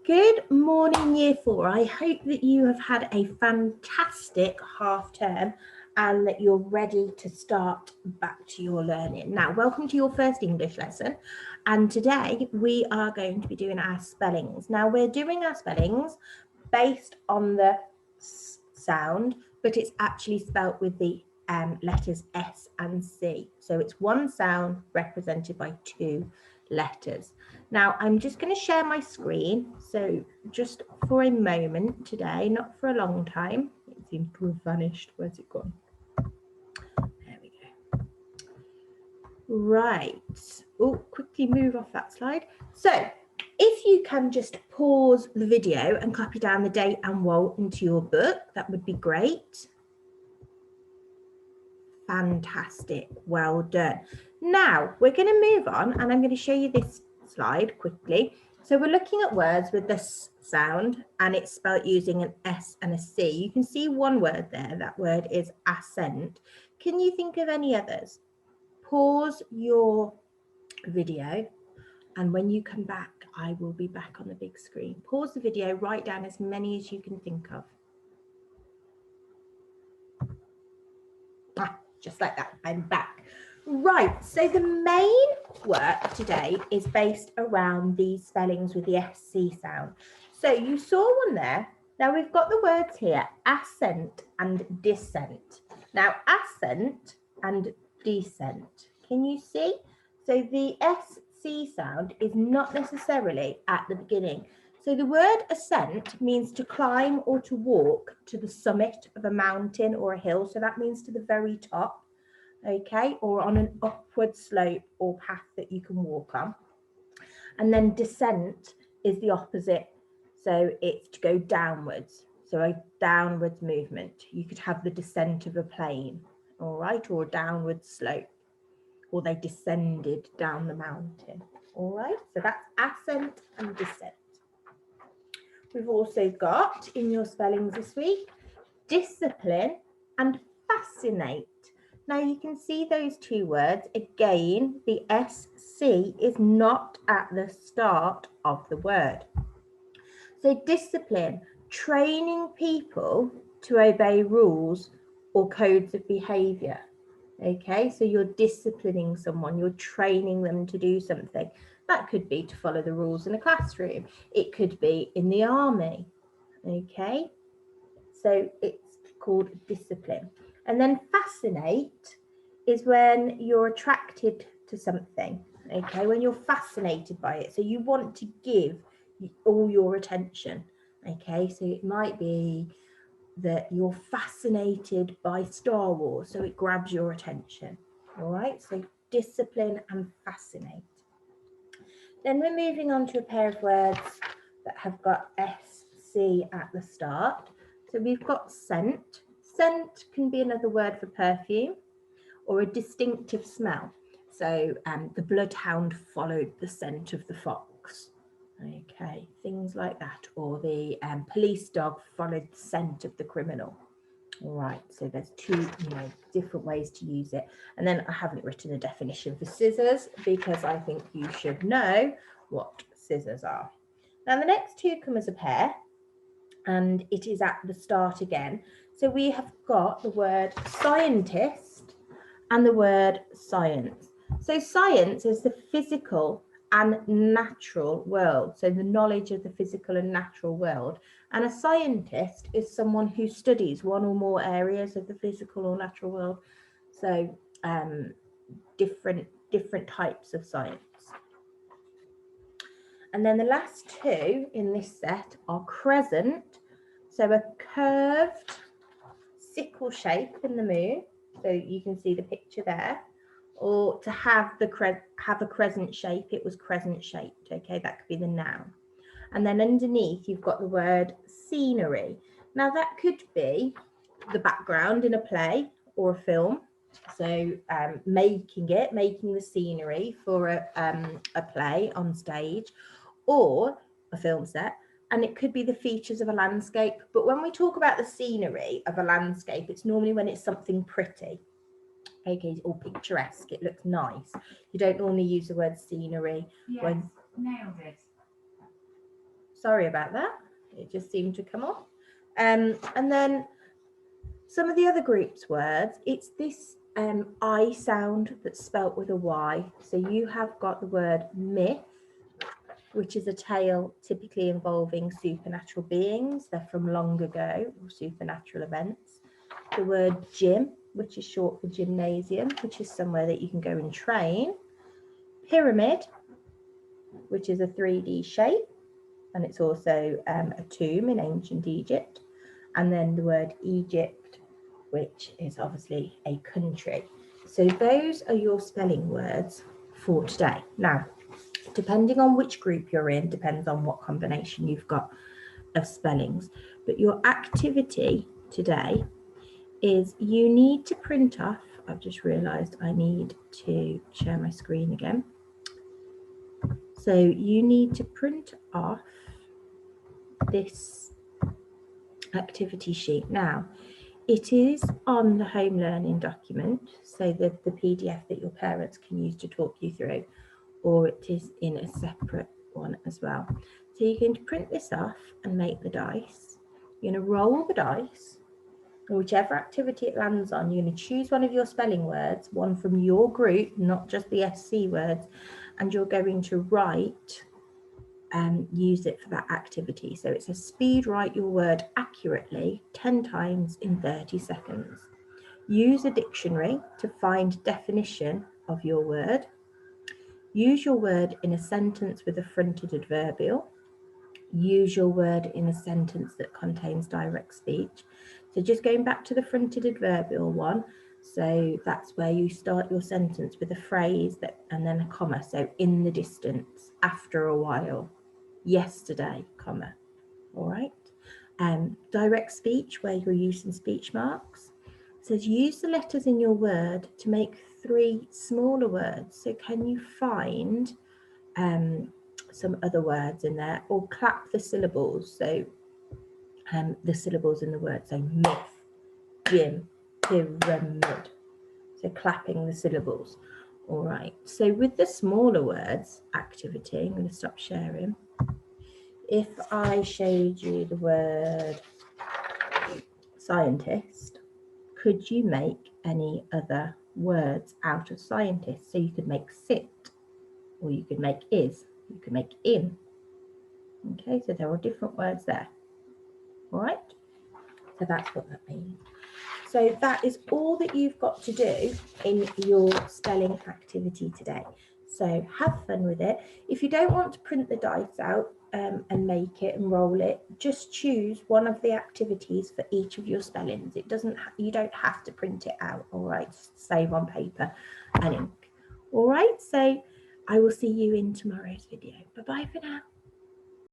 Good morning, Year 4. I hope that you have had a fantastic half term and that you're ready to start back to your learning. Now, welcome to your first English lesson. And today we are going to be doing our spellings. Now, we're doing our spellings based on the S sound, but it's actually spelt with the letters S and C. So it's one sound represented by two letters. Now, I'm just going to share my screen. So just for a moment today, not for a long time. It seems to have vanished. Where's it gone? There we go. Right. Oh, quickly move off that slide. So if you can just pause the video and copy down the date and woe into your book, that would be great. Fantastic. Well done. Now we're going to move on and I'm going to show you this slide quickly. So we're looking at words with this sound and it's spelled using an S and a C. You can see one word there. That word is ascent. Can you think of any others? Pause your video and when you come back, I will be back on the big screen. Pause the video, write down as many as you can think of. Just like that, I'm back. Right, so the main work today is based around these spellings with the SC sound. So you saw one there. Now we've got the words here, ascent and descent. Now ascent and descent, can you see? So the SC sound is not necessarily at the beginning. So the word ascent means to climb or to walk to the summit of a mountain or a hill. So that means to the very top, okay, or on an upward slope or path that you can walk on. And then descent is the opposite. So it's to go downwards. So a downwards movement. You could have the descent of a plane, all right, or a downward slope, or they descended down the mountain, all right. So that's ascent and descent. We've also got in your spellings this week, discipline and fascinate. Now you can see those two words. Again, the SC is not at the start of the word. So discipline, training people to obey rules or codes of behavior. Okay, so you're disciplining someone, you're training them to do something. That could be to follow the rules in a classroom. It could be in the army. Okay, so it's called discipline. And then fascinate is when you're attracted to something. Okay, when you're fascinated by it. So you want to give all your attention. Okay, so it might be that you're fascinated by Star Wars, so it grabs your attention. All right, so discipline and fascinate. Then we're moving on to a pair of words that have got SC at the start. So we've got scent. Scent can be another word for perfume or a distinctive smell. So the bloodhound followed the scent of the fox. Okay, things like that. Or the police dog followed the scent of the criminal. All right, so there's two, different ways to use it. And then I haven't written a definition for scissors because I think you should know what scissors are. Now the next two come as a pair and it is at the start again. So we have got the word scientist and the word science. So science is the physical and natural world. So the knowledge of the physical and natural world. And a scientist is someone who studies one or more areas of the physical or natural world. So different types of science. And then the last two in this set are crescent. So a curved sickle shape in the moon. So you can see the picture there. Or to have a crescent shape, it was crescent shaped. Okay, that could be the noun. And then underneath you've got the word scenery. Now that could be the background in a play or a film. So making the scenery for a play on stage or a film set. And it could be the features of a landscape. But when we talk about the scenery of a landscape, it's normally when it's something pretty. Okay, or picturesque, it looks nice. You don't normally use the word scenery. Yes, when nailed it. Sorry about that. It just seemed to come off. And then some of the other group's words, it's this I sound that's spelt with a Y. So you have got the word myth, which is a tale typically involving supernatural beings. They're from long ago, or supernatural events. The word gym, which is short for gymnasium, which is somewhere that you can go and train. Pyramid, which is a 3D shape, and it's also a tomb in ancient Egypt. And then the word Egypt, which is obviously a country. So those are your spelling words for today. Now, depending on which group you're in, depends on what combination you've got of spellings. But your activity today is you need to print off, I've just realised I need to share my screen again. So you need to print off this activity sheet. Now, it is on the home learning document, so the PDF that your parents can use to talk you through, or it is in a separate one as well. So you're going to print this off and make the dice. You're going to roll the dice, and whichever activity it lands on, you're going to choose one of your spelling words, one from your group, not just the SC words, and you're going to write and use it for that activity. So it's a speed write your word accurately 10 times in 30 seconds. Use a dictionary to find definition of your word. Use your word in a sentence with a fronted adverbial. Use your word in a sentence that contains direct speech. So just going back to the fronted adverbial one, so that's where you start your sentence with a phrase that and then a comma. So in the distance, after a while, yesterday, comma. All right. Direct speech, where you're using speech marks. It says use the letters in your word to make 3 smaller words. So can you find some other words in there, or clap the syllables? So the syllables in the word, so myth, gym, pyramid. So clapping the syllables. All right. So with the smaller words activity, I'm going to stop sharing. If I showed you the word scientist, could you make any other words out of scientist? So you could make sit, or you could make is, you could make in. Okay, so there are different words there. All right, so that's what that means. So that is all that you've got to do in your spelling activity today. So have fun with it. If you don't want to print the dice out and make it and roll it, just choose one of the activities for each of your spellings. It doesn't, you don't have to print it out. All right, just save on paper and ink. All right, so I will see you in tomorrow's video. Bye-bye for now.